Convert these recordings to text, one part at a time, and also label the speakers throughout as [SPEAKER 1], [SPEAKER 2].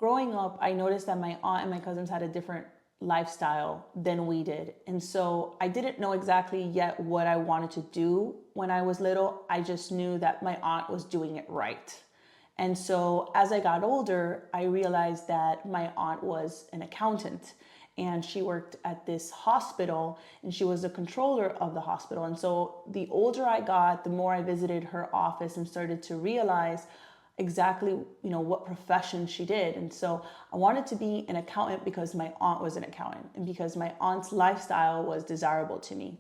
[SPEAKER 1] growing up, I noticed that my aunt and my cousins had a different lifestyle than we did. And so I didn't know exactly yet what I wanted to do when I was little. I just knew that my aunt was doing it right. And so as I got older, I realized that my aunt was an accountant and she worked at this hospital and she was the controller of the hospital. And so the older I got, the more I visited her office and started to realize exactly, what profession she did. And so I wanted to be an accountant because my aunt was an accountant and because my aunt's lifestyle was desirable to me.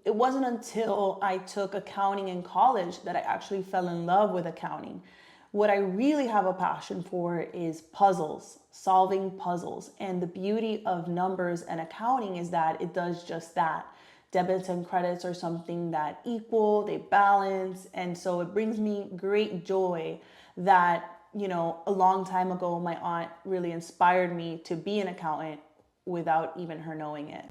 [SPEAKER 1] It wasn't until I took accounting in college that I actually fell in love with accounting. What I really have a passion for is puzzles, solving puzzles. And the beauty of numbers and accounting is that it does just that. Debits and credits are something that equal, they balance. And so it brings me great joy that, a long time ago, my aunt really inspired me to be an accountant without even her knowing it.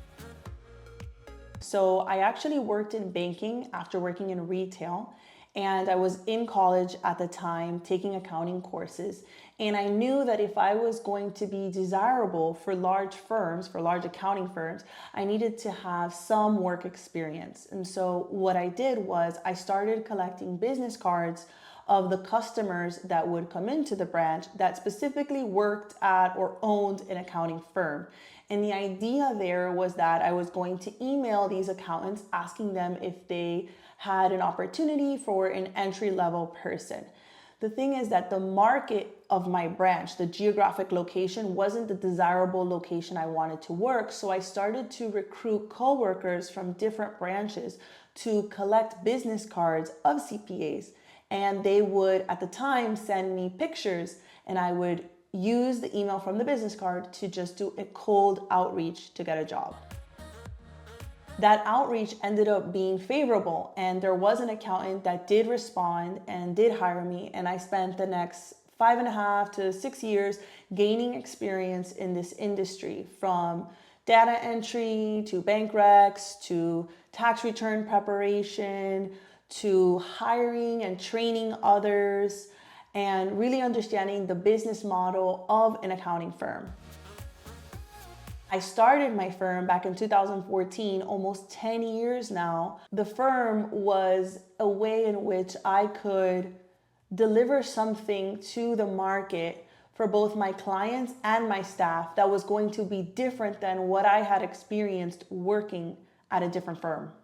[SPEAKER 1] So I actually worked in banking after working in retail. And I was in college at the time taking accounting courses. And I knew that if I was going to be desirable for large firms, for large accounting firms, I needed to have some work experience. And so what I did was I started collecting business cards of the customers that would come into the branch that specifically worked at or owned an accounting firm. And the idea there was that I was going to email these accountants asking them if they had an opportunity for an entry-level person. The thing is that the market of my branch, the geographic location, wasn't the desirable location I wanted to work. So I started to recruit coworkers from different branches to collect business cards of CPAs. And they would, at the time, send me pictures and I would use the email from the business card to just do a cold outreach to get a job. That outreach ended up being favorable, and there was an accountant that did respond and did hire me, and I spent the next 5.5 to 6 years gaining experience in this industry, from data entry to bank recs to tax return preparation to hiring and training others and really understanding the business model of an accounting firm. I started my firm back in 2014, almost 10 years now. The firm was a way in which I could deliver something to the market for both my clients and my staff that was going to be different than what I had experienced working at a different firm.